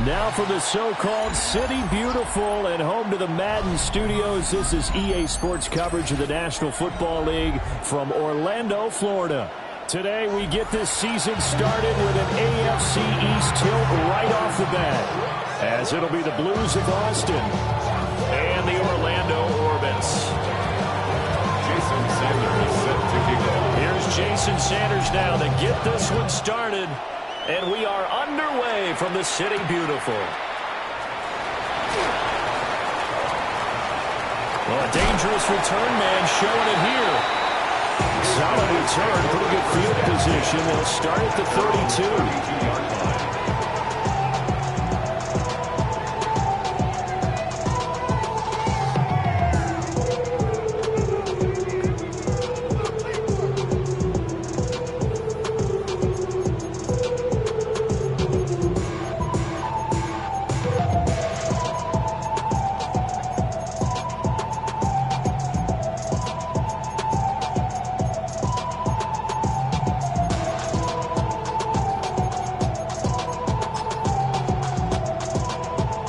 Now for the so-called City Beautiful and home to the Madden Studios. This is EA Sports coverage of the National Football League from Orlando, Florida. Today we get this season started with an AFC East tilt right off the bat, as it'll be the Blues of Austin and the Orlando Orbits. Jason Sanders is set to kick off. Here's Jason Sanders now to get this one started. And we are underway from the City Beautiful. Well, a dangerous return man showing it here. Solid return, pretty good field position. They'll start at the 32-yard line.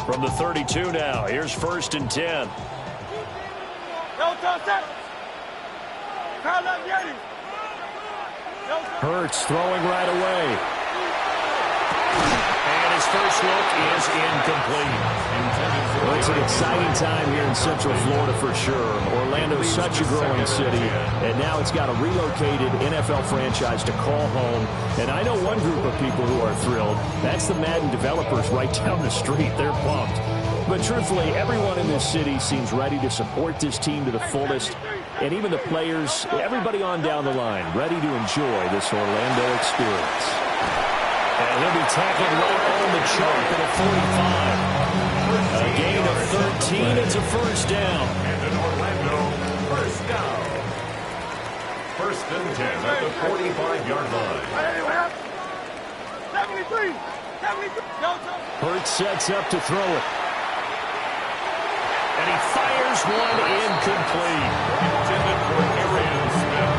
From the 32 now, here's 1st and 10. Hurts throwing right away. And his first look is incomplete. Well, it's an exciting time here in Central Florida for sure. Orlando's such a growing city, and now it's got a relocated NFL franchise to call home. And I know one group of people who are thrilled. That's the Madden developers right down the street. They're pumped. But truthfully, everyone in this city seems ready to support this team to the fullest. And even the players, everybody on down the line, ready to enjoy this Orlando experience. And he'll be tackled right on the chalk at a 45. A gain of 13. It's a first down. And an Orlando first down. 1st and 10 at the 45-yard line. 73. Hurts sets up to throw it. And he fires one incomplete. Intended for Arian Smith.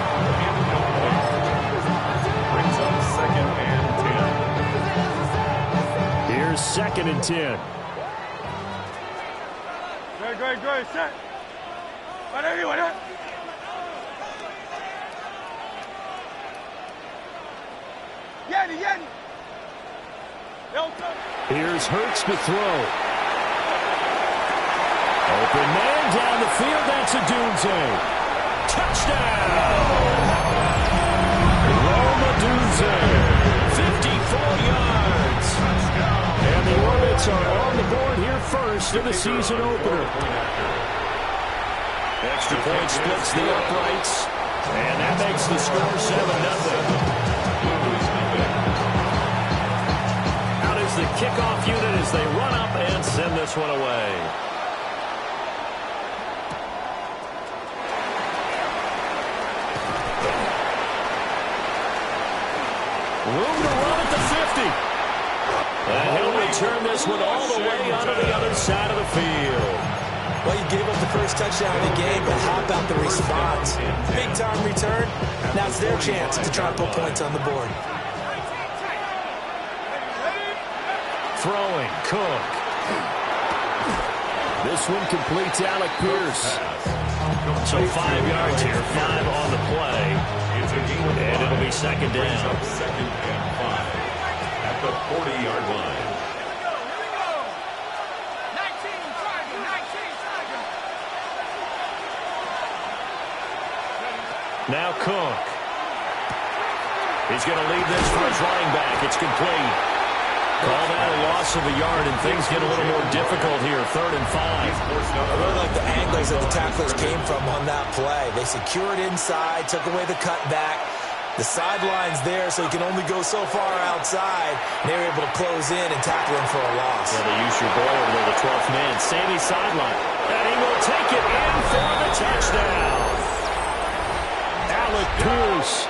Brings up 2nd and 10. Here's 2nd and 10. Great. Set. Yanni. Here's Hurts to throw. Open man down the field. That's a Dunze. Touchdown! Rome Odunze. 54 yards. And the Orbits are on the board here first in the season opener. Extra point splits the uprights. And that makes the score 7-0. Out is the kickoff unit as they run up and send this one away. Room to run at the 50. And he'll return this one all the way onto the other side of the field. Well, you gave up the first touchdown of the game, but how about the response? Big-time return. Now it's their chance to try and put points on the board. Throwing, Cook. This one completes Alec Pierce. So 5 yards here, 5 on the play. And it'll be 2nd down. 2nd and 5 at the 40-yard line. Now Cook. He's going to lead this for his running back. It's complete. Call that a loss of a yard, and things get a little more difficult here. 3rd and 5. I really like the angles that the tacklers came from on that play. They secured inside, took away the cutback. The sideline's there, so he can only go so far outside. They were able to close in and tackle him for a loss. Yeah, they use your ball over there, the 12th man. Sammy sideline. And he will take it in for the touchdown. Alec Pierce,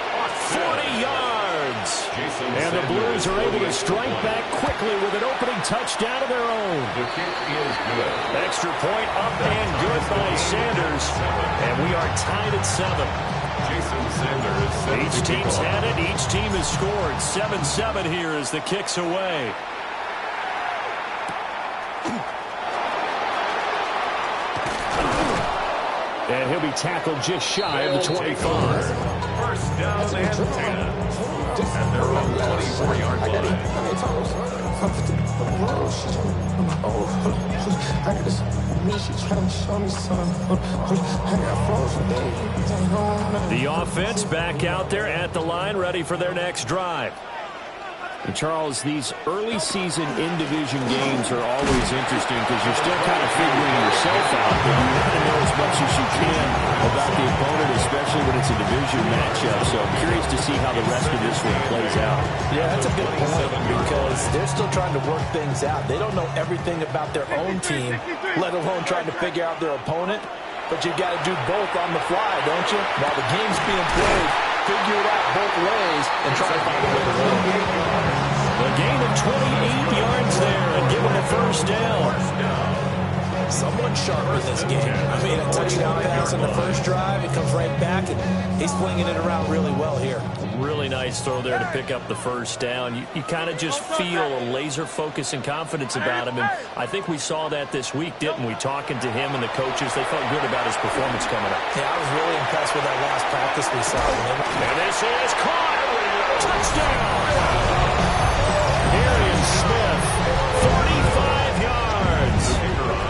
40 yards. And the Blues are able to strike back quickly with an opening touchdown of their own. The kick is good. Extra point up and good by Sanders. And we are tied at 7. Jason Sanders. Each team's had it. Each team has scored. 7-7 here as the kick's away. And he'll be tackled just shy of the 25. First down and 10. And they're on the 24-yard line. The offense back out there at the line, ready for their next drive. And Charles, these early season in-division games are always interesting because you're still kind of figuring yourself out, but you want to know as much as you can about the opponent, especially when it's a division matchup. So I'm curious to see how the rest of this one plays out. Yeah, that's a good point because they're still trying to work things out. They don't know everything about their own team, let alone trying to figure out their opponent. But you got to do both on the fly, don't you? While the game's being played, figure it out both ways and try to find a way to win. A gain of 28 yards there and give him a first down. Someone sharp in this game. I mean, a touchdown pass on the first drive. He comes right back, and he's flinging it around really well here. Really nice throw there to pick up the first down. You kind of just feel a laser focus and confidence about him, and I think we saw that this week, didn't we? Talking to him and the coaches, they felt good about his performance coming up. Yeah, I was really impressed with that last practice we saw. And this is caught. Touchdown. Arian Smith, 45 yards.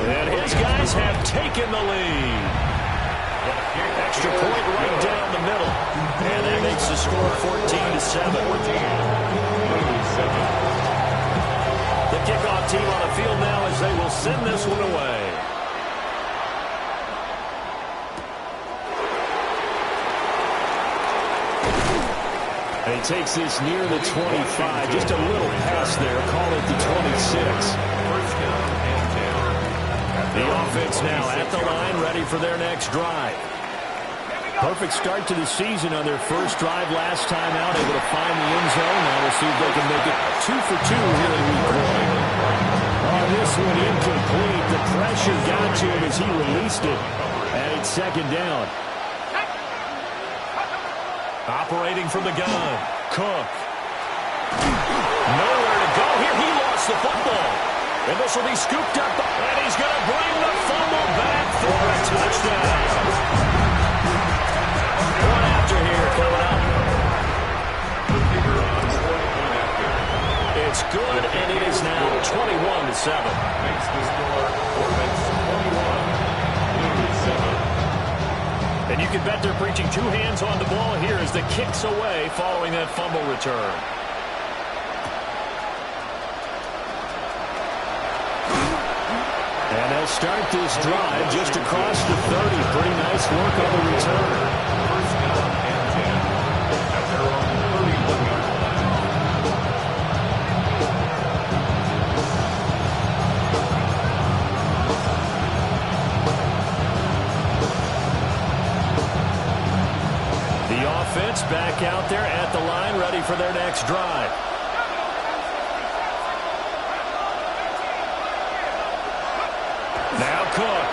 And his guys have taken the lead. Extra point right down the middle. And that makes the score 14-7. The kickoff team on the field now as they will send this one away. And he takes this near the 25. Just a little pass there. Call it the 26. The offense now at the line, ready for their next drive. Perfect start to the season on their first drive last time out, able to find the end zone. Now we'll see if they can make it 2 for 2 here in week 1. On this one, incomplete. The pressure got to him as he released it. And it's second down. Operating from the gun, Cook. Nowhere to go here. He lost the football. And this will be scooped up. And he's going to bring the fumble back for a touchdown. One after here coming up. It's good, and it is now 21-7. Makes the score Hornets 21, Blues 7. And you can bet they're preaching two hands on the ball here as the kick's away following that fumble return. And they'll start this drive just across the 30. Pretty nice work on the return. First down and 10. And they're on the 31-yard line. The offense back out there at the line, ready for their next drive. Now Cook,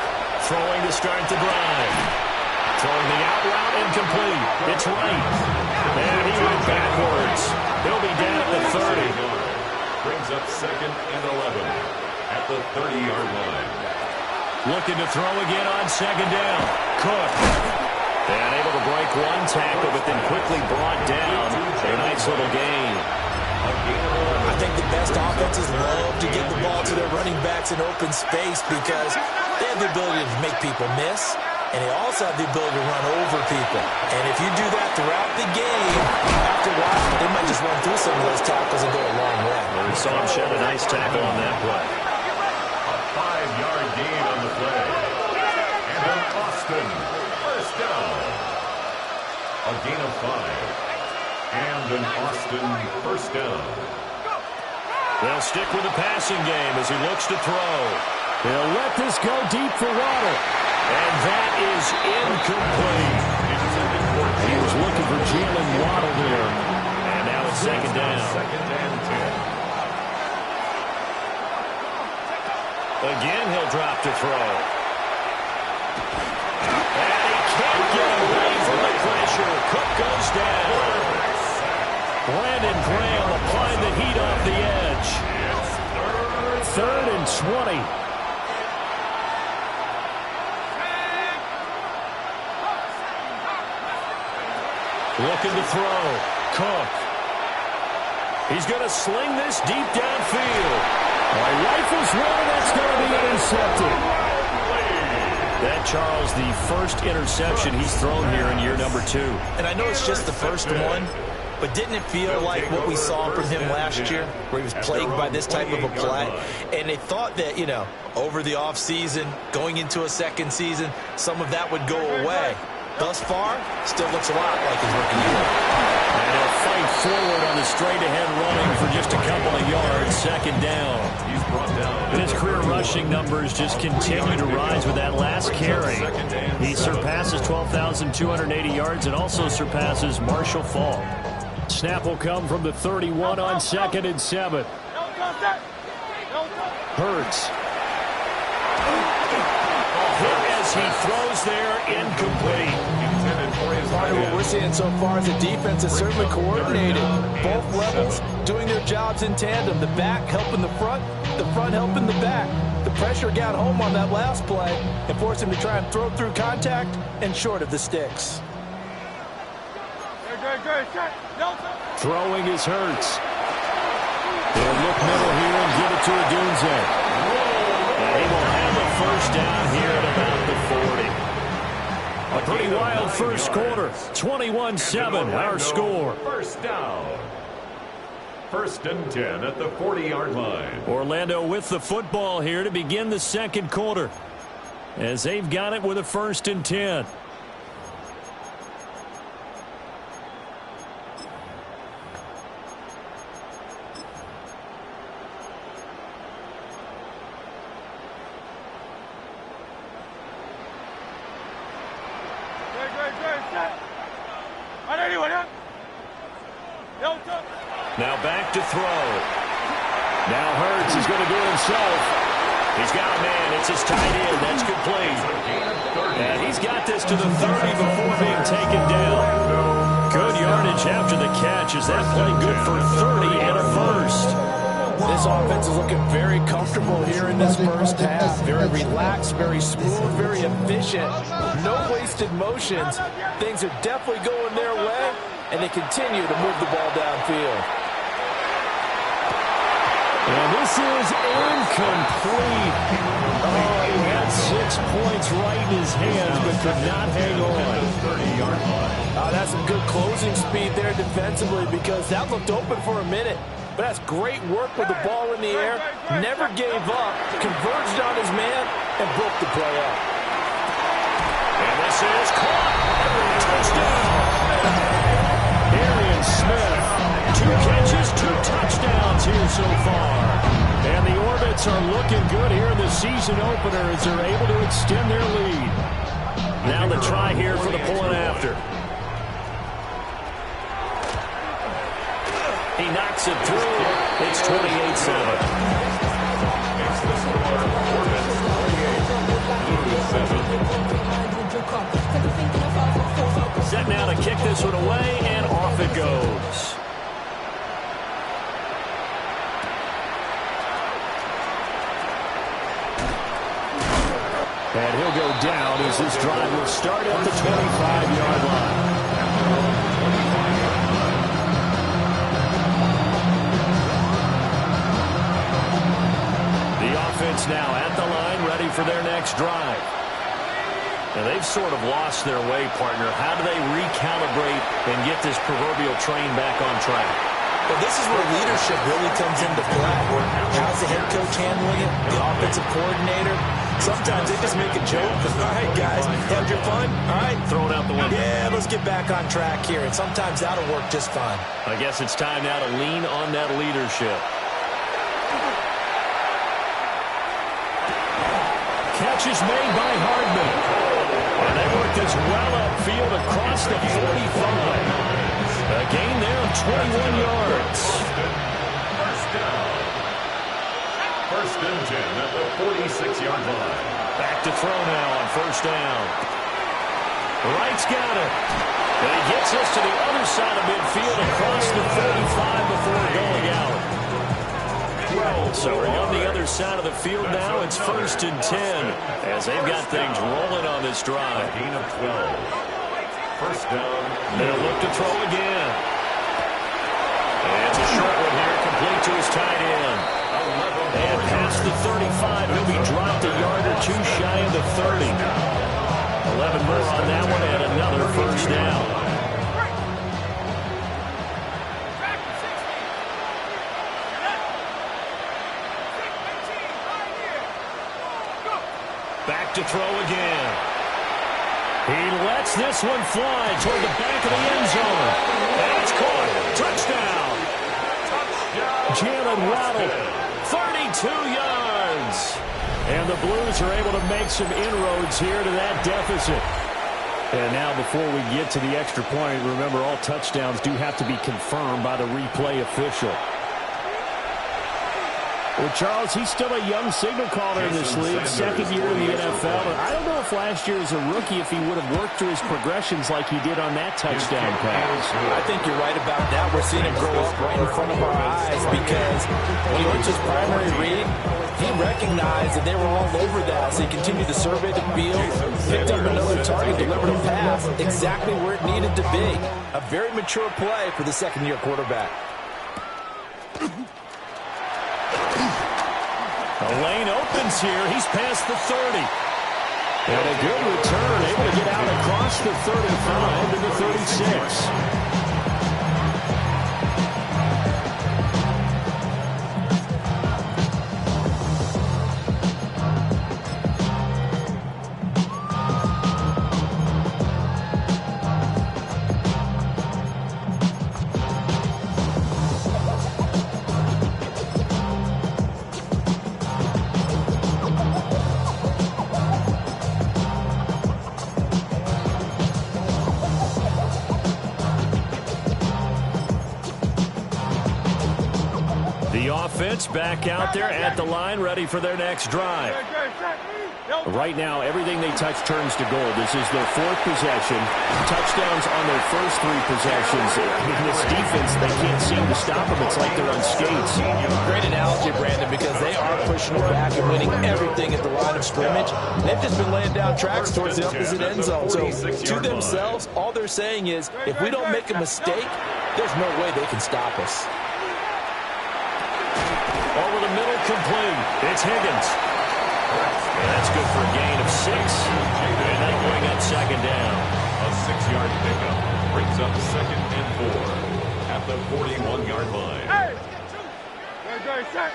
throwing to start the drive. Throwing the out route incomplete. It's right. And he went backwards. He'll be down at the 30. Brings up second and 11 at the 30-yard line. Looking to throw again on second down. Cook. And able to break one tackle, but then quickly brought down. A nice little gain. I think the best offenses love to get the ball to their running backs in open space because they have the ability to make people miss, and they also have the ability to run over people. And if you do that throughout the game, after a while, they might just run through some of those tackles and go a long way. Well, we saw him shed a nice tackle on that play. A 5-yard gain on the play. And an Austin first down. A gain of 5. And an Austin first down. They'll stick with the passing game as he looks to throw. He'll let this go deep for Waddle. And that is incomplete. He was looking for Jalen Waddle there. And now it's second down. Second and 10. Again, he'll drop to throw. And he can't get away from the pressure. Cook goes down. Brandon Graham applying the heat off the edge. Third and 20. Looking to throw. Cook. He's going to sling this deep downfield. Rifles one, and that's going to be intercepted. That, Charles, the first interception he's thrown here in year number 2. And I know it's just the first one, but didn't it feel like what we saw from him last year, where he was plagued by this type of a play? And they thought that, you know, over the offseason, going into a second season, some of that would go away. Thus far, still looks a lot like his rookie year. And he'll fight forward on the straight-ahead running for just a couple of yards, second down. And his career rushing numbers just continue to rise with that last carry. He surpasses 12,280 yards and also surpasses Marshall Faulk. Snap will come from the 31 on 2nd and 7. Hurts. As he throws there, incomplete. Part of what we're seeing so far is the defense is certainly coordinated. Both levels doing their jobs in tandem. The back helping the front helping the back. The pressure got home on that last play and forced him to try and throw through contact and short of the sticks. Throwing is Hurts. They'll look middle here and give it to Odunze. He will have a first down here at about the 40. A pretty wild first quarter. 21-7, our score. First down. 1st and 10 at the 40-yard line. Orlando with the football here to begin the second quarter, as they've got it with a 1st and 10. Now back to throw. Now Hurts is going to do it himself. He's got a man. It's his tight end. That's complete. And he's got this to the 30 before being taken down. Good yardage after the catch. Is that play good for 30 and a first? This offense is looking very comfortable here in this first half. Very relaxed, very smooth, very efficient. No wasted motions. Things are definitely going their way, and they continue to move the ball downfield. And this is incomplete. Oh, he had 6 points right in his hands, but could not hang on. 30-yard line. That's some good closing speed there defensively, because that looked open for a minute. But that's great work with the ball in the air. Never gave up, converged on his man, and broke the play up. And this is caught. Touchdown. Arian Smith. 2 catches, 2 touchdowns here so far. And the Orbits are looking good here in the season opener as they're able to extend their lead. Now the try here for the point after. He knocks it through. It's 28-7. Set now to kick this one away, and off it goes. And he'll go down as this drive will start at the 25-yard line. The offense now at the line, ready for their next drive. And they've sort of lost their way, partner. How do they recalibrate and get this proverbial train back on track? Well, this is where leadership really comes into play. How's the head coach handling it? The offensive coordinator? Sometimes they just make a joke. All right, guys, had your fun? All right. Throw it out the window. Yeah, let's get back on track here. And sometimes that'll work just fine. I guess it's time now to lean on that leadership. Catch is made by Hardman. And they work this well upfield across the 45. A gain there of 21 yards. First down. 1st and 10 at the 46-yard line. Back to throw now on first down. Wright's got it. And he gets us to the other side of midfield across the 35 before going out. So on the other side of the field now, it's 1st and 10 as they've got things rolling on this drive. Gain of 12. First down. They'll look to throw again. And it's a short one here, complete to his tight end. And past the 35, he'll be dropped a yard or two shy of the 30. 11 more on that one and another first down. Back to throw again. He lets this one fly toward the back of the end zone. And it's caught. Touchdown. Jalen Waddle, 32 yards. And the Blues are able to make some inroads here to that deficit. And now before we get to the extra point, remember all touchdowns do have to be confirmed by the replay official. Well, Charles, he's still a young signal caller in this league, second year in the NFL. And I don't know if last year as a rookie, if he would have worked through his progressions like he did on that touchdown pass. I think you're right about that. We're seeing him grow up right in front of our eyes because when he went to his primary read, he recognized that they were all over that. So he continued to survey the field, picked up another target, delivered a pass exactly where it needed to be. A very mature play for the second-year quarterback. The lane opens here. He's past the 30. And a good return, able to get out across the 35 to the 36. Offense back out there at the line, ready for their next drive. Right now, everything they touch turns to gold. This is their fourth possession. Touchdowns on their first three possessions. In this defense, they can't seem to stop them. It's like they're on skates. Great analogy, Brandon, because they are pushing it back and winning everything at the line of scrimmage. They've just been laying down tracks towards the opposite end zone. So to themselves, all they're saying is, if we don't make a mistake, there's no way they can stop us. Over the middle, complete. It's Higgins. And that's good for a gain of 6. And that'll bring up second down. A 6-yard pickup brings up second and 4 at the 41-yard line. Hey! Go, set.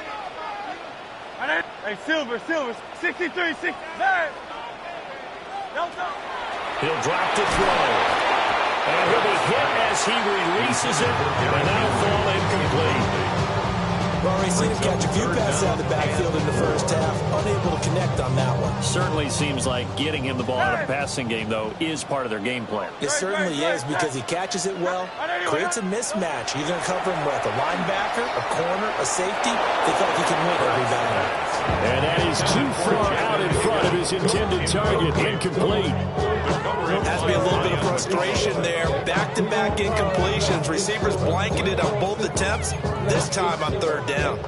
Hey, Silver, 63, 69. He'll drop to throw. And he'll be hit as he releases it. And that'll fall incomplete. We've already seen him catch a few passes out of the backfield in the first half, unable to connect on that one. Certainly seems like getting him the ball out of the passing game, though, is part of their game plan. It certainly is because he catches it well, creates a mismatch. You're going to cover him with a linebacker, a corner, a safety. They feel like he can win every battle. And that is too far out in front of his intended target. Incomplete. Has to be a little bit of frustration there. Back-to-back incompletions. Receivers blanketed on both attempts, this time on third down.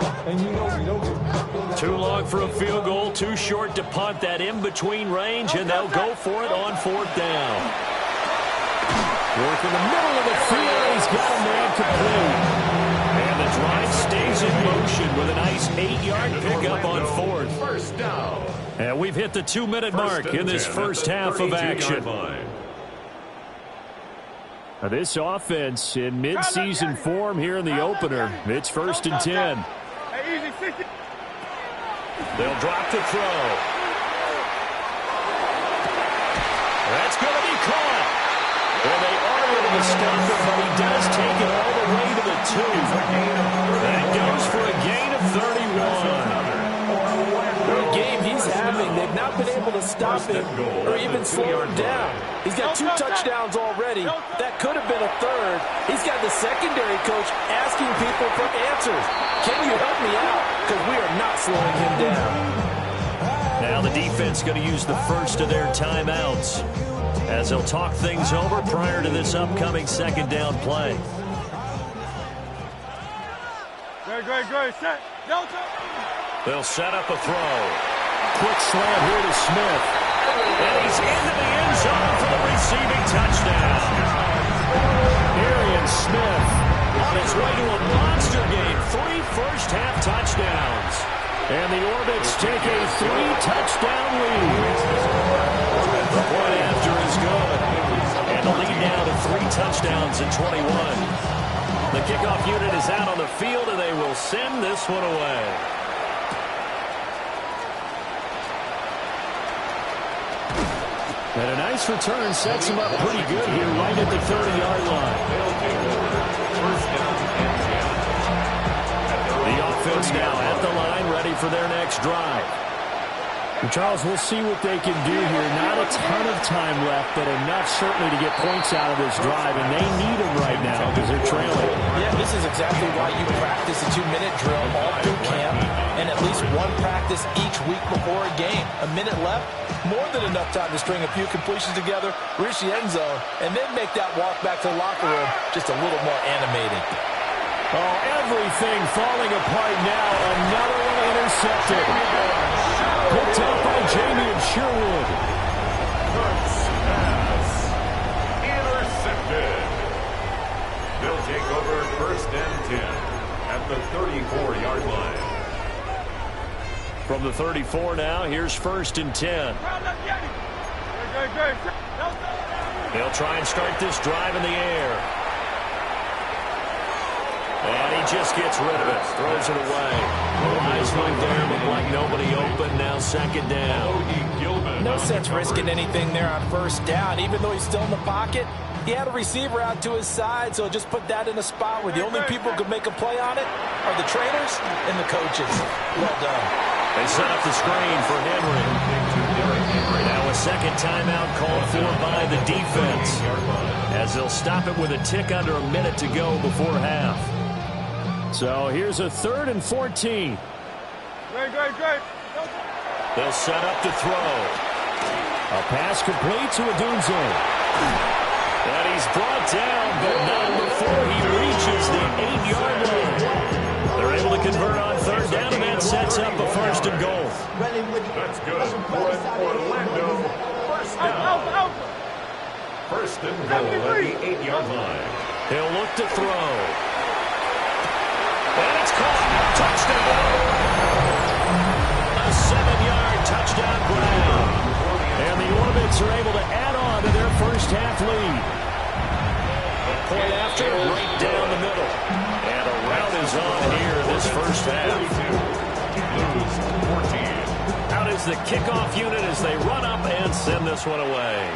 Too long for a field goal, too short to punt. That in-between range, and they'll go for it on fourth down. Work in the middle of the field. He's got a man complete. And the drive stays in motion with a nice 8-yard pickup on fourth. First down. And we've hit the 2-minute mark in this first half of action. Now this offense in mid-season form here in the opener. It's 1st and 10. They'll drop to throw. That's going to be caught. And they are able to stop it, but he does take it all the way to the 2. That goes for a gain of 31. The game he's having, they've not been able to stop him or even slow him down. He's got 2 touchdowns already. That could have been a third. He's got the secondary coach asking people for answers. Can you help me out? Because we are not slowing him down. Now the defense going to use the first of their timeouts as they'll talk things over prior to this upcoming second down play. Go, set. They'll set up a throw. Quick slant here to Smith. And he's into the end zone for the receiving touchdown. Arian Smith on his way to a monster game. 3 first-half touchdowns. And the Orbits take a 3-touchdown lead. The point after is good. And the lead now to 3 touchdowns in 21. The kickoff unit is out on the field, and they will send this one away. And a nice return sets him up pretty good here right at the 30-yard line. The offense now at the line, ready for their next drive. And Charles, we'll see what they can do here. Not a ton of time left, but enough certainly to get points out of this drive, and they need them right now because they're trailing. Yeah, this is exactly why you practice a 2-minute drill all through camp and at least one practice each week before a game. A minute left, more than enough time to string a few completions together, reach the end zone, and then make that walk back to the locker room just a little more animating. Oh, everything falling apart now. Another one intercepted. Picked up by Jamie Sherwood. Pass. Intercepted. They'll take over 1st and 10 at the 34-yard line. From the 34 now, here's 1st and 10. They'll try and start this drive in the air. And he just gets rid of it. Throws it away. Eyes look there, look like nobody open. Now 2nd down. No sense risking anything there on 1st down. Even though he's still in the pocket, he had a receiver out to his side, so just put that in a spot where the only people who could make a play on it are the trainers and the coaches. Well done. They set up the screen for Henry. Now a 2nd timeout called for by the defense, as they'll stop it with a tick under a minute to go before half. So here's a 3rd and 14. Great. They'll set up to throw. A pass complete to Odunze. And he's brought down, but not before he reaches the 8-yard line. They're able to convert on 3rd down, and that sets up a 1st and goal. That's good for Orlando. 1st down. 1st and goal at the 8-yard line. He'll look to throw. And it's caught. Touchdown. A 7-yard touchdown grab. And the Orbits are able to add on to their first-half lead. Point after, right down the middle. And a rout is on here in this first half. Lose 14. Out is the kickoff unit as they run up and send this one away.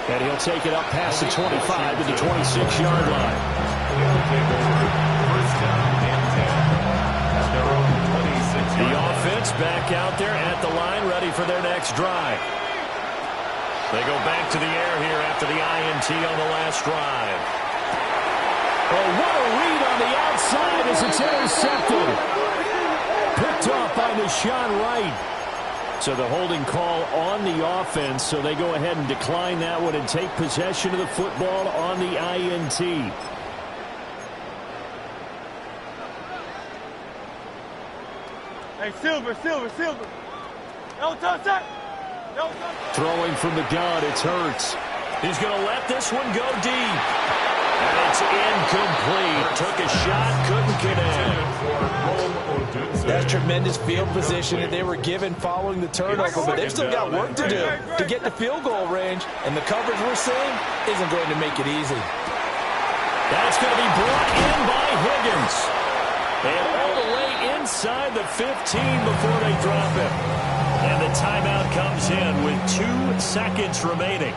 And he'll take it up past the 25 to the 26-yard line. They'll take over 1st down and 10 at their own 26. The offense back out there at the line, ready for their next drive. They go back to the air here after the INT on the last drive. Oh, what a read on the outside as it's intercepted. Picked off by Deshaun Wright. So the holding call on the offense, so they go ahead and decline that one and take possession of the football on the INT. Hey, Silver. Don't touch that. Throwing from the gun, it's Hurts. He's going to let this one go deep. And it's incomplete. Took a shot, couldn't get in. That's tremendous field position that they were given following the turnover, but they've still got work to do to get to field goal range, and the coverage we're seeing isn't going to make it easy. That's going to be brought in by Higgins. And all the way inside the 15 before they drop it. And the timeout comes in with 2 seconds remaining.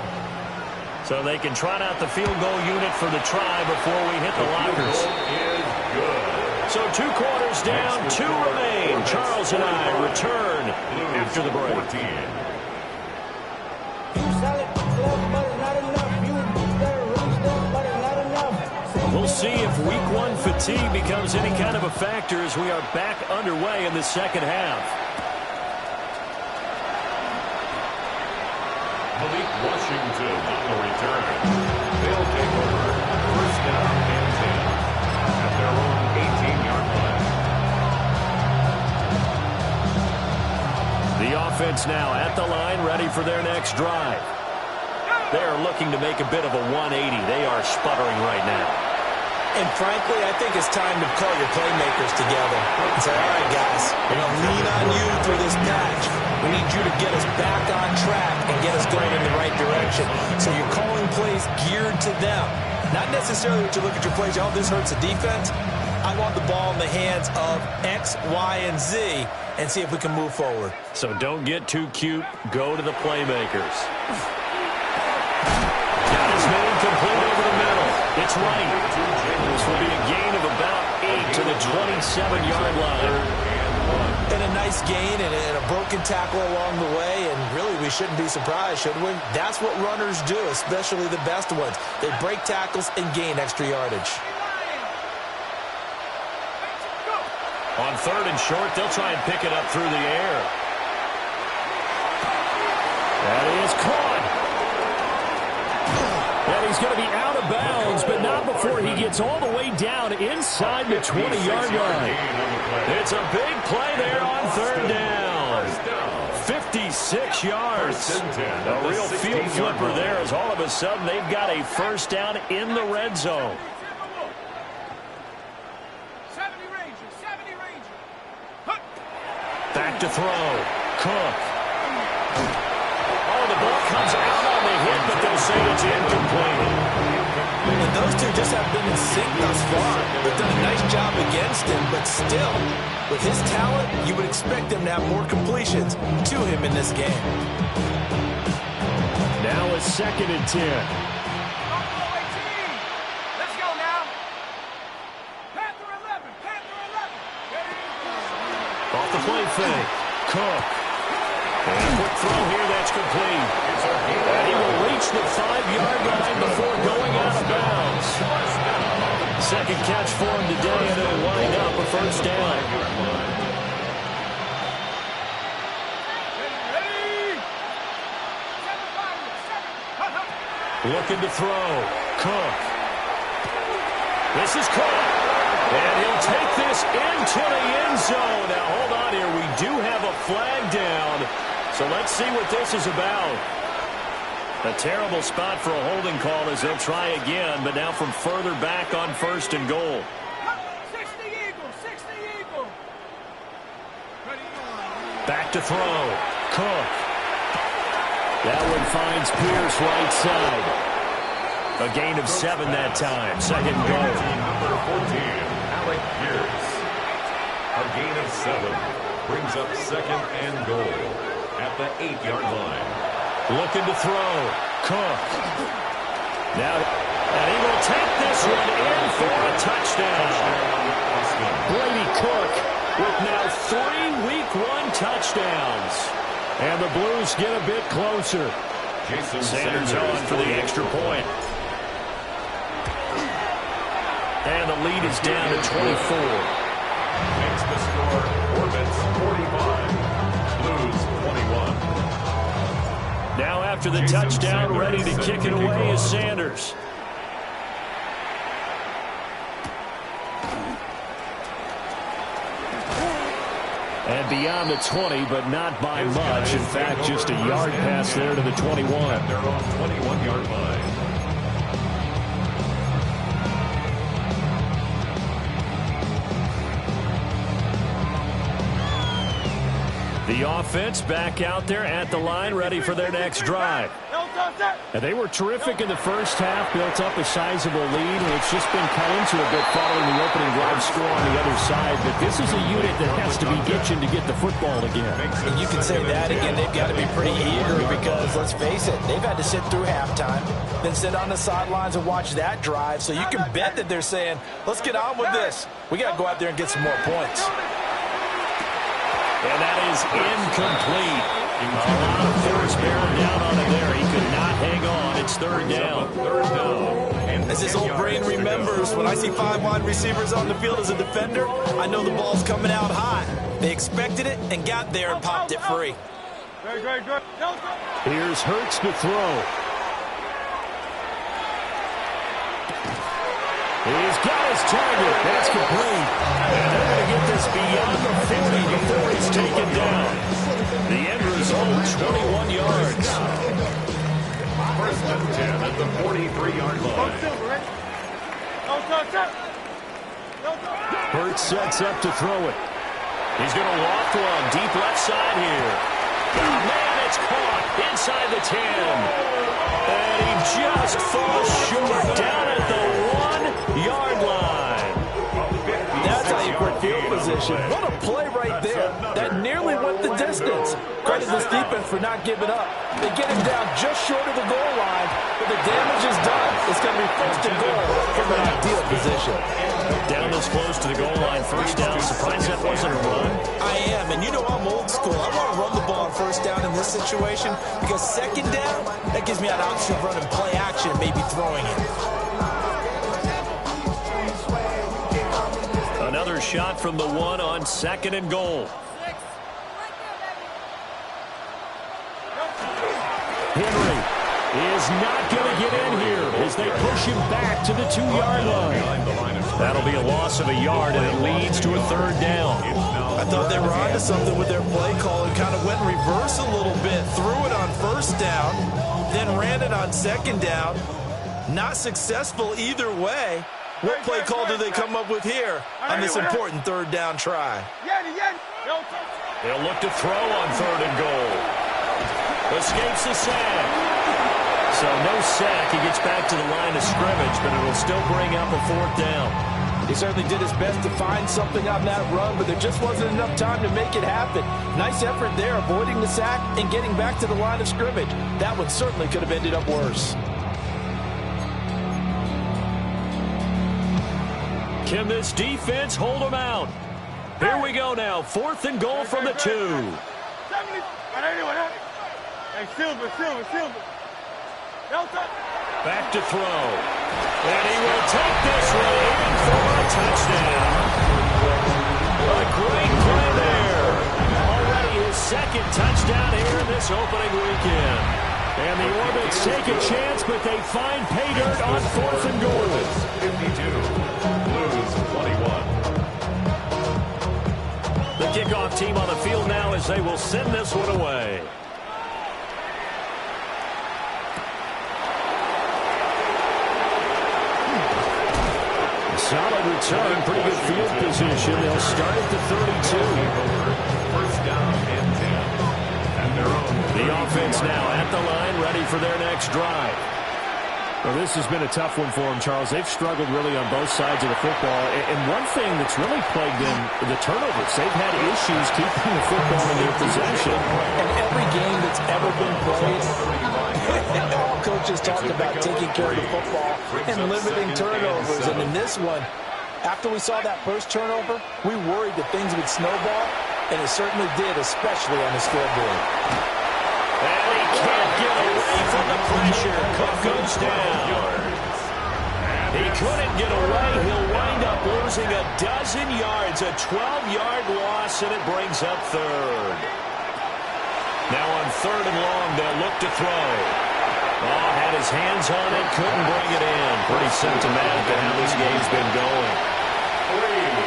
So they can trot out the field goal unit for the try before we hit the lockers. So 2 quarters down, 2 remain. Charles and I return after the break. We'll see if week 1 fatigue becomes any kind of a factor as we are back underway in the second half. Malik Washington on the return. They'll take over 1st down and 10 at their own 18-yard line. offense now at the line, ready for their next drive. They're looking to make a bit of a 180. They are sputtering right now. And frankly, I think it's time to call your playmakers together and say, all right, guys, we're going to lean on you through this patch. We need you to get us back on track and get us going in the right direction. So you're calling plays geared to them. Not necessarily that you look at your plays, oh, this hurts the defense. I want the ball in the hands of X, Y, and Z and see if we can move forward. So don't get too cute. Go to the playmakers. Got his man complete over the middle. It's right. This will be a gain of about 8 to the 27-yard line. And a nice gain and a broken tackle along the way, and really we shouldn't be surprised, should we? That's what runners do, especially the best ones. They break tackles and gain extra yardage. On 3rd and short, they'll try and pick it up through the air. That is caught. And he's going to be out of bounds, but not before he gets all the way down inside the 20-yard line. It's a big play there on 3rd down. 56 yards. A real field flipper there as all of a sudden they've got a first down in the red zone. Back to throw. Cook. Oh, the ball comes out on the hit, but they'll say it's incomplete. And those two just have been in sync thus far. They've done a nice job against him, but still, with his talent, you would expect him to have more completions to him in this game. Now a 2nd and 10. Let's go now. Panther 11. Panther 11. Off the play fake. Cook. And a quick throw here that's complete. And he will reach the 5-yard line before going out of bounds. Second catch for him today, and it'll wind up a first down. Looking to throw. Cook. This is caught. And he'll take this into the end zone. Now, hold on here. We do have a flag down. So let's see what this is about. A terrible spot for a holding call as they'll try again, but now from further back on 1st and goal. 60 Eagle. 60 Eagle. Back to throw. Cook. That one finds Pierce right side. A gain of 7 that time. 2nd and goal. Number 14, Alec Pierce. A gain of 7 brings up 2nd and goal at the 8-yard line. Looking to throw. Cook. Now, and he will take this one in for a touchdown. Brady Cook with now 3 Week 1 touchdowns. And the Blues get a bit closer. Sanders on for the extra point. And the lead is down to 24. Makes the score Orbits 45. Blues 21. Now after the touchdown, ready to kick it away is Sanders. And beyond the 20, but not by much. In fact, just a yard pass there to the 21. At their own 21-yard line. The offense back out there at the line, ready for their next drive. And they were terrific in the first half, built up a sizable lead, and it's just been cut into a bit following the opening drive score on the other side. But this is a unit that has to be itching to get the football again. And you can say that again. They've got to be pretty eager because, let's face it, they've had to sit through halftime, then sit on the sidelines and watch that drive. So you can bet that they're saying, let's get on with this. We got to go out there and get some more points. And that is incomplete. A lot of force bearing down on him there. He could not hang on. It's 3rd down. 3rd down. As his old brain remembers, when I see 5 wide receivers on the field as a defender, I know the ball's coming out hot. They expected it and got there and popped it free. Here's Hurts to throw. He's got his target. That's complete. And they're going to get this beyond the 40 before he's taken down. The end result sets up to throw it. He's going to loft one deep left side here. Oh, man, it's caught inside the 10. And he just falls short down at the 1-yard line. That's how you put field position. What a play right there. That nearly went the distance. Credit this defense for not giving up. They get him down just short of the goal line, but the damage is done. It's going to be first and goal from an ideal position. Down this close to the goal line, first down. Surprised that wasn't a run. I am, and you know I'm old school. I want to run the ball on first down in this situation because second down, that gives me an option of running play action and maybe throwing it. Another shot from the 1 on 2nd and goal. Henry is not going to get in here as they push him back to the 2-yard line. That'll be a loss of a yard, and it leads to a 3rd down. I thought they were onto something with their play call and kind of went in reverse a little bit. Threw it on first down, then ran it on 2nd down. Not successful either way. What play call do they come up with here on this important 3rd down try? They'll look to throw on 3rd and goal. Escapes the sack. So no sack. He gets back to the line of scrimmage, but it'll still bring up a 4th down. He certainly did his best to find something on that run, but there just wasn't enough time to make it happen. Nice effort there, avoiding the sack and getting back to the line of scrimmage. That one certainly could have ended up worse. Can this defense hold them out? Here we go now. 4th and goal from the 2. Back to throw. And he will take this one in for a touchdown. A great play there. Already his 2nd touchdown here in this opening weekend. And the Orbits take a chance, but they find pay dirt on 4th and goal. 52, Blues 21. The kickoff team on the field now as they will send this one away. Solid return, pretty good field position. They'll start at the 32. First down and 10. At their own. The offense now at the line, ready for their next drive. Well, this has been a tough one for them, Charles. They've struggled really on both sides of the football. And one thing that's really plagued them, the turnovers. They've had issues keeping the football in their possession. And every game that's ever been played, all coaches talked about taking care of the football and limiting turnovers. And in this one, after we saw that first turnover, we worried that things would snowball, and it certainly did, especially on the scoreboard. And he can't get away from the pressure. Cook goes down. He couldn't get away. He'll wind up losing a dozen yards, a 12-yard loss, and it brings up 3rd. Now on 3rd and long, they'll look to throw. Oh, had his hands on it, couldn't bring it in. Pretty symptomatic of how this game's been going.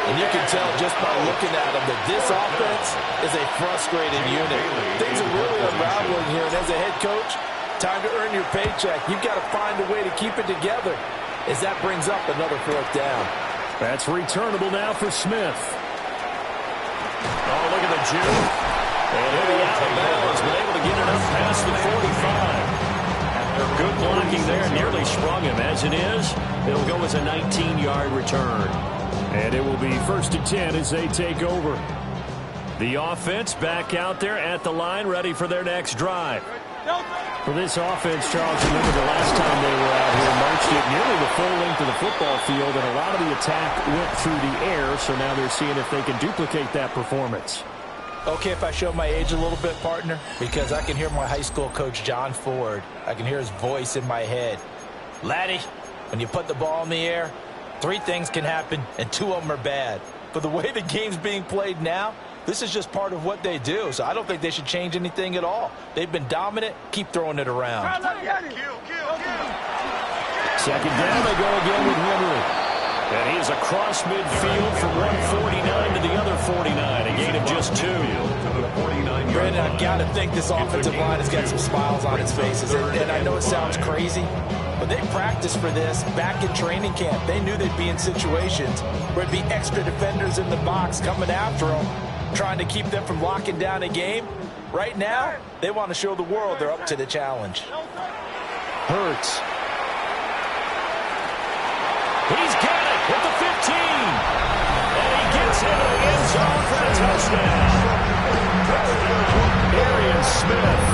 And you can tell just by looking at him that this offense is a frustrated unit. Things are really unraveling here, and as a head coach, time to earn your paycheck. You've got to find a way to keep it together as that brings up another 4th down. That's returnable now for Smith. Oh, look at the juke. And he'll be out of bounds, but able to get it up past the 45. Good blocking there, nearly sprung him. As it is, it'll go as a 19-yard return. And it will be 1st and 10 as they take over. The offense back out there at the line, ready for their next drive. For this offense, Charles, remember the last time they were out here, marched it nearly the full length of the football field, and a lot of the attack went through the air, so now they're seeing if they can duplicate that performance. Okay, if I show my age a little bit, partner, because I can hear my high school coach, John Ford. I can hear his voice in my head. Laddie, when you put the ball in the air, 3 things can happen, and 2 of them are bad. But the way the game's being played now, this is just part of what they do, so I don't think they should change anything at all. They've been dominant. Keep throwing it around. Second down, they go again with Henry. And he is across midfield from 149 to the other 49, a gain of just 2. Brandon, I've got to think this offensive line has got some smiles on its faces. And I know it sounds crazy, But they practiced for this back in training camp. They knew they'd be in situations where it'd be extra defenders in the box coming after them, trying to keep them from locking down a game. Right now, they want to show the world they're up to the challenge. Hurts. He's got it at the 15. And he gets into the end zone for a touchdown. Arian Smith,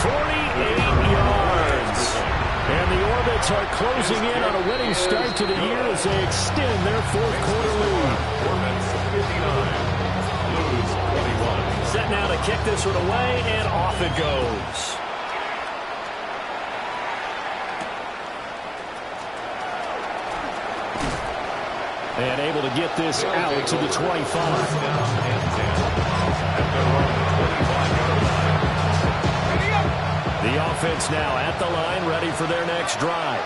48 yards. And the Orbits are closing in on a winning start to the year as they extend their fourth quarter lead. Orbits 59, Blues 21. Set now to kick this one away, and off it goes. And able to get this out to the 25. The offense now at the line, ready for their next drive.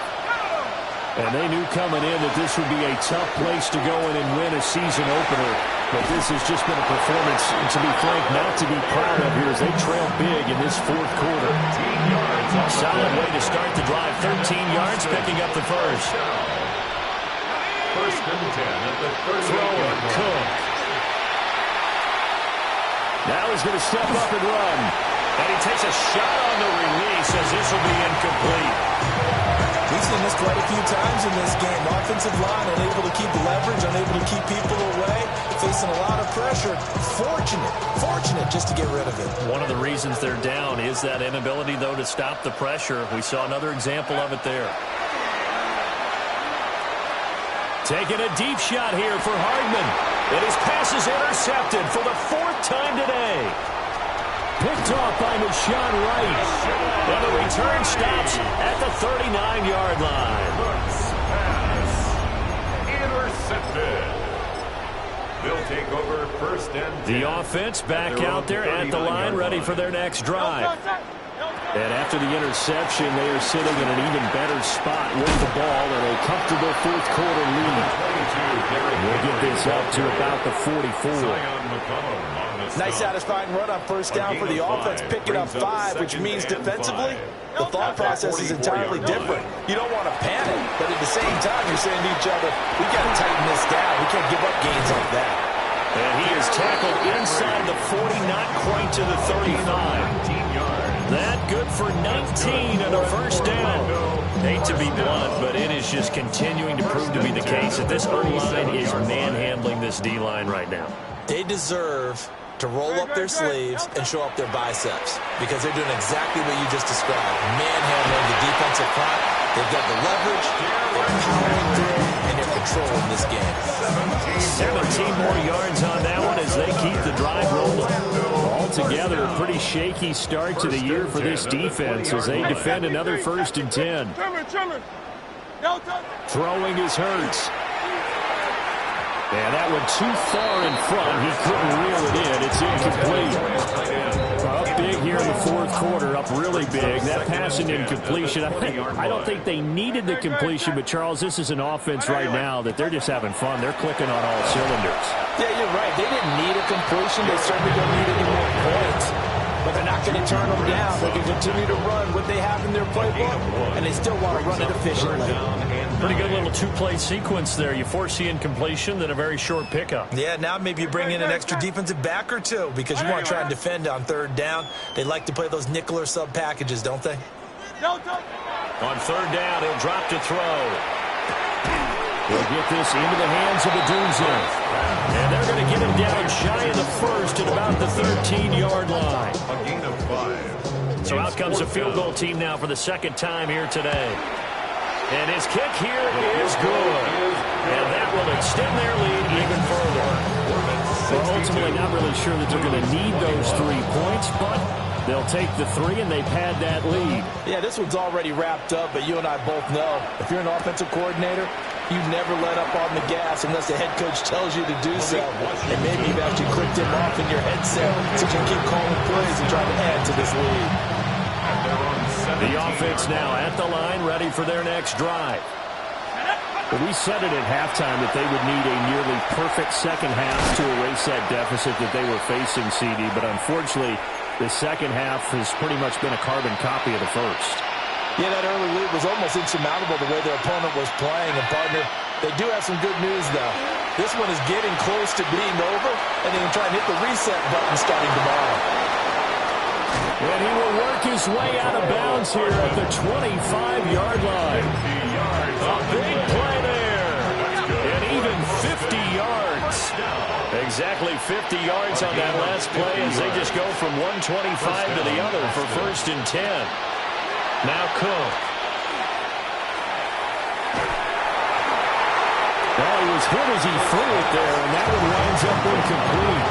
And they knew coming in that this would be a tough place to go in and win a season opener. But this has just been a performance, and to be frank, not to be proud of here as they trail big in this fourth quarter. Solid way to start the drive. 13 yards, picking up the first. First and 10 at the 38-yard line. Cook. Now he's going to step up and run. And he takes a shot on the release as this will be incomplete. We've seen this quite a few times in this game. Offensive line unable to keep leverage, unable to keep people away, facing a lot of pressure. Fortunate just to get rid of it. One of the reasons they're down is that inability, though, to stop the pressure. We saw another example of it there. Taking a deep shot here for Hardman. And his pass is intercepted for the fourth time today. Picked off by Rashawn Wright. And the return stops at the 39-yard line. Intercepted. They'll take over first and 10. The offense back out there at the line, ready for their next drive. And after the interception, they are sitting in an even better spot with the ball and a comfortable fourth quarter lead. We'll get this up to about the 44. Nice satisfying run on first down for the offense, picking up 5, which means defensively, the thought process is entirely different. You don't want to panic, but at the same time, you're saying to each other, we got to tighten this down. We can't give up gains like that. And he is tackled inside the 40, not quite to the 35. That good for 19 and a first down. Hate to be blunt, but it is just continuing to prove to be the case that this O-line is manhandling this D-line right now. They deserve to roll up their sleeves and show up their biceps because they're doing exactly what you just described. Manhandling the defensive front. They've got the leverage, they're powering through, and they're controlling this game. 17 more yards on that one as they keep the drive rolling. Altogether, a pretty shaky start to the year for this defense as they defend another first and 10. Throwing is Hurts. And that one too far in front. He couldn't reel it in. It's incomplete. Up big here in the fourth quarter, up really big. That pass and incompletion. I don't think they needed the completion, but Charles, this is an offense right now that they're just having fun. They're clicking on all cylinders. Yeah, you're right. They didn't need a completion. They certainly don't need any more points. But they're not going to turn them down. They can continue to run what they have in their playbook, and they still want to run it efficiently. Pretty good little two-play sequence there. You force the incompletion, then a very short pickup. Yeah, now maybe you bring in an extra defensive back or two because you want to try and defend on third down. They like to play those nickel or sub packages, don't they? On third down, he'll drop to throw. He'll get this into the hands of Odunze. And they're going to get him down shy of the first at about the 13-yard line. A gain of 5. So out comes the field goal team now for the second time here today. And his kick here is good. And that will extend their lead even further. Well, ultimately not really sure that they're going to need those 3 points, but they'll take the 3 and they've had that lead. Yeah, this one's already wrapped up, but you and I both know if you're an offensive coordinator, you never let up on the gas unless the head coach tells you to do so. And maybe you've actually clicked him off in your headset so you can keep calling plays and trying to add to this lead. The offense now at the line, ready for their next drive. Well, we said it at halftime that they would need a nearly perfect second half to erase that deficit that they were facing, CD. But unfortunately, the second half has pretty much been a carbon copy of the first. Yeah, that early lead was almost insurmountable the way their opponent was playing. And, partner, they do have some good news, though. This one is getting close to being over, and they can try and hit the reset button starting tomorrow. And he will work his way out of bounds here at the 25-yard line. A big play there. And even 50 yards. Exactly 50 yards on that last play as they just go from 125 to the other for 1st and 10. Now Cook. Well, he was hit as he threw it there, and that one winds up incomplete.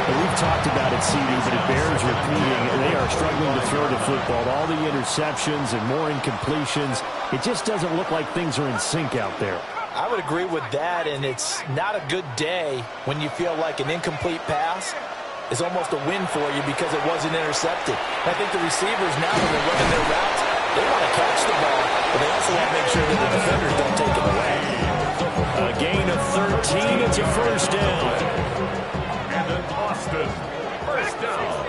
And we've talked about it, CD, but it bears repeating. They are struggling to throw the football. All the interceptions and more incompletions. It just doesn't look like things are in sync out there. I would agree with that, and it's not a good day when you feel like an incomplete pass is almost a win for you because it wasn't intercepted. And I think the receivers now, when they're running their routes, they want to catch the ball, but they also want to make sure that the defenders don't take it away. A gain of 13. It's a 1st down. And then Austin, 1st down.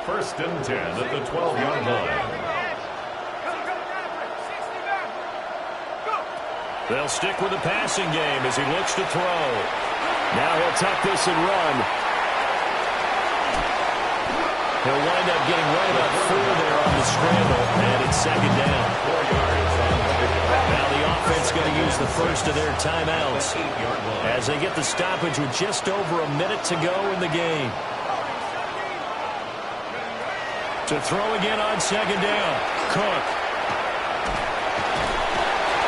1st and 10 at the 12-yard line. They'll stick with the passing game as he looks to throw. Now he'll tuck this and run. He'll wind up getting right about 4 there on the scramble, and it's 2nd down. 4 yards. Now the offense going to use the first of their timeouts as they get the stoppage with just over a minute to go in the game. To throw again on 2nd down. Cook.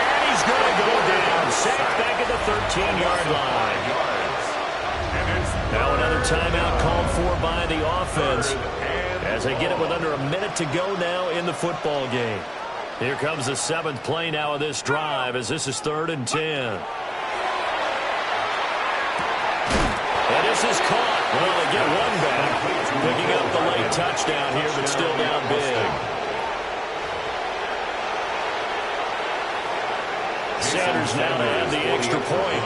And he's going to go down. Sacked back at the 13-yard line. Now another timeout called for by the offense as they get it with under a minute to go now in the football game. Here comes the 7th play now of this drive as this is 3rd and 10. And this is caught. Well, they get one back. Picking up the late touchdown here, but still down big. Sanders now to have the extra point.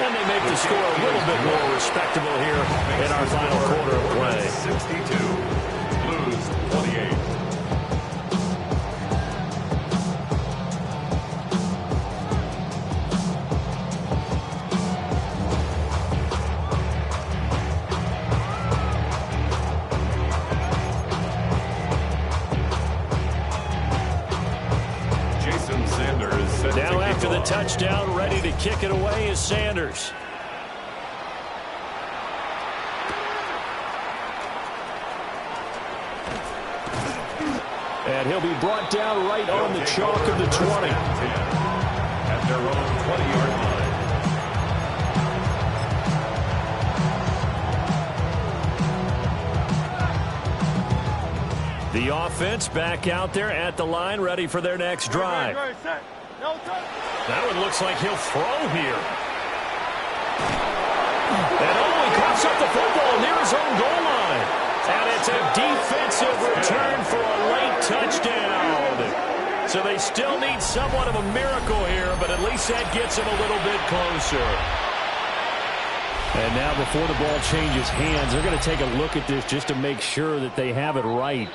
And they make the score a little bit more respectable here in our final quarter of play. 62, Blues 28. Jason Sanders set Now to after kick the off. touchdown, ready to kick it away is Sanders. And he'll be brought down right on the chalk of the 20. At their own 20-yard line. The offense back out there at the line, ready for their next drive. That one looks like he'll throw here. And he cuts up the football near his own goal line. And it's a defensive return for a late touchdown. So they still need somewhat of a miracle here, but at least that gets them a little bit closer. And now before the ball changes hands, they're going to take a look at this just to make sure that they have it right.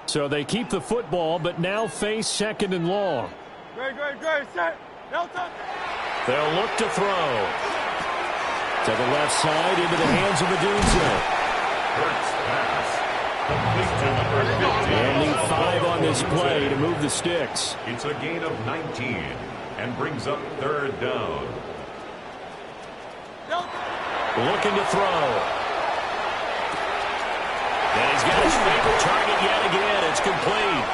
So they keep the football, but now face 2nd and long. Great, set. Delta. They'll look to throw. To the left side into the hands of Odunze. Hurts pass. Complete to number 15. And need 5 on this play to move the sticks. It's a gain of 19 and brings up 3rd down. Looking to throw. And he's got his favorite target yet again. It's complete.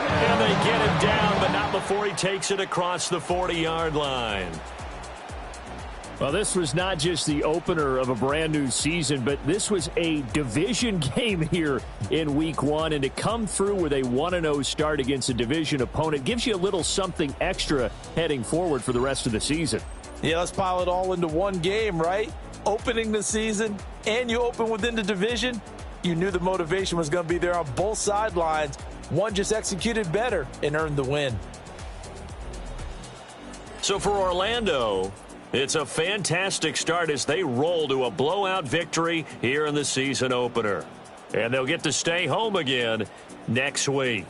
And they get him down, but not before he takes it across the 40-yard line. Well, this was not just the opener of a brand new season, but this was a division game here in week 1. And to come through with a 1-0 start against a division opponent gives you a little something extra heading forward for the rest of the season. Yeah, let's pile it all into one game, right? Opening the season, and you open within the division. You knew the motivation was going to be there on both sidelines. One just executed better and earned the win. So for Orlando, it's a fantastic start as they roll to a blowout victory here in the season opener. And they'll get to stay home again next week.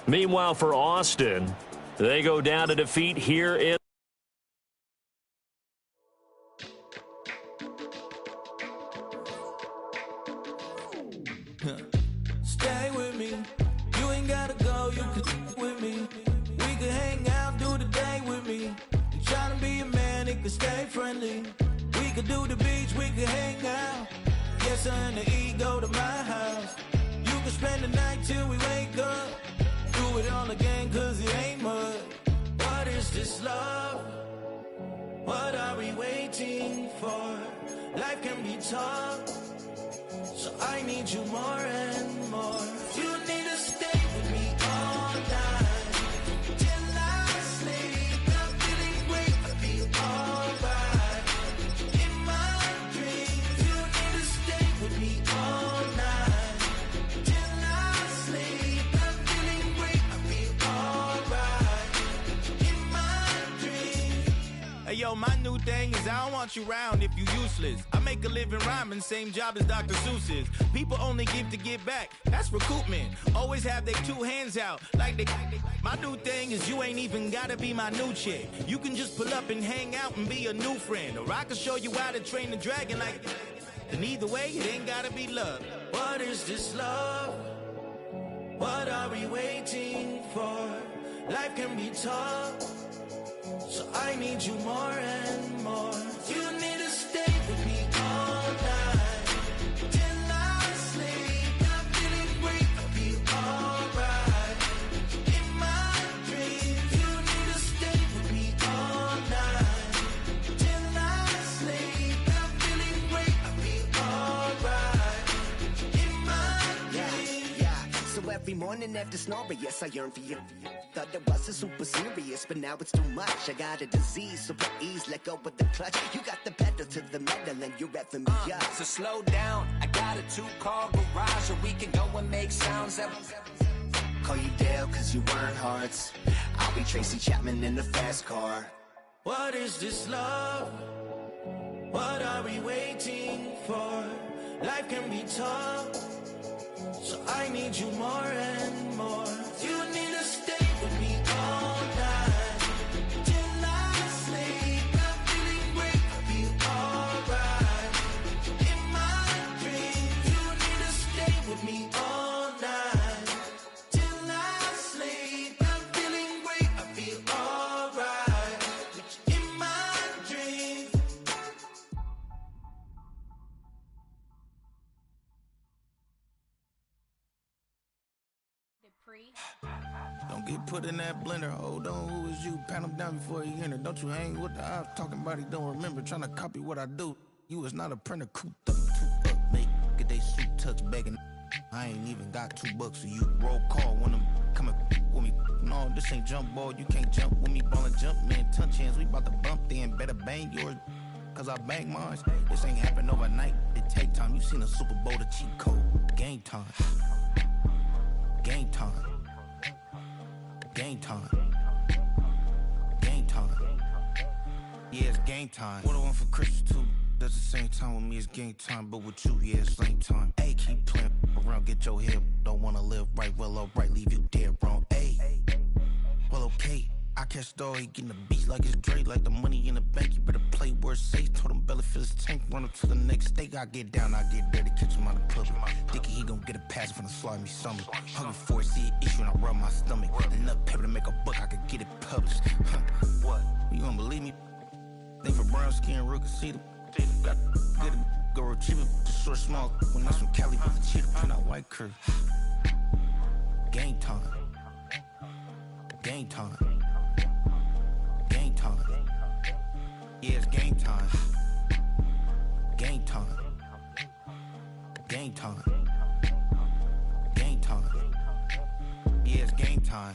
Meanwhile, for Austin, they go down to defeat here in Stay with me. You ain't gotta go, you can with me. We can hang out, do the day with me. You tryna be a man, it can stay friendly. We could do the beach, we can hang out. Yes, I and the E go to my house. You can spend the night till we wake up. Do it all again, cause it ain't mud. What is this love? What are we waiting for? Life can be tough, so I need you more and more. You need to stay with me all night till I sleep. I'm feeling great, I'll be alright. In my dreams, you need to stay with me all night till I sleep. I'm feeling great, I'll be alright. In my dreams. Hey yo, my new thing is I don't want you around if you useless. I make a living rhyming, same job as Dr. Seuss's. People only give to give back, that's recoupment. Always have their two hands out, like they. My new thing is you ain't even gotta be my new chick. You can just pull up and hang out and be a new friend. Or I can show you how to train the dragon like. And either way, it ain't gotta be love. What is this love? What are we waiting for? Life can be tough, so I need you more and more. You need to stay with me all night till I sleep. I'm feeling great, I'll be alright. In my dreams, you need to stay with me all night till I sleep. I'm feeling great, I'll be alright. In my dreams. Yeah. So every morning after snoring, yes, I yearn for you. Thought it wasn't super serious, but now it's too much. I got a disease, so please let go with the clutch. You got the pedal to the metal and you're revving me up. So slow down, I got a 2-car garage, or we can go and make sounds that... Call you Dale, cause you weren't hearts. I'll be Tracy Chapman in the fast car. What is this love? What are we waiting for? Life can be tough, so I need you more and more. You need to stay with me all night till I sleep. I'm feeling great, I'll be alright. In my dreams, you need to stay with me all night till I sleep. I'm feeling great, I'll be alright. In my dreams. Don't get put in that blender. Hold on, who is you? Pat him down before he enter. Don't you hang with the ops talking about he don't remember. Trying to copy what I do. You is not a printer. Cooped up, too up, mate. Get they suit tucks begging. I ain't even got $2 for you. Roll call when I'm coming with me. No, this ain't jump ball. You can't jump with me. Ballin' jump, man. Touch hands. We about to bump then. Better bang yours, cause I bang mine. This ain't happen overnight. It take time. You seen a Super Bowl, the cheat code. Game time. Game time. Game time. Game time. Yeah, it's game time. What I want for Christmas too. That's the same time with me, it's game time. But with you, yeah, it's same time. Hey, keep playing around, get your head. Don't wanna live right, well, alright, leave you dead wrong. Hey, well, okay. I catch the dog, he getting the beat like it's Dre. Like the money in the bank, you better play where it's safe. Told him Belly fill his tank, run up to the next steak. I get down, I get dirty, catch him on the public. Thinking he gon' get a pass from the slimy summer. Hungry for it, see an issue and I rub my stomach. Enough paper to make a book, I could get it published. What? You don't believe me? Think for brown skin, real can see them. Got good, go retrieve it, just short, small. When I'm from Cali, with the cheetah, print out white curve. Game time. Game time. Game time. Yeah, it's game time. Game time. Game time. Game time. Yeah, it's game time.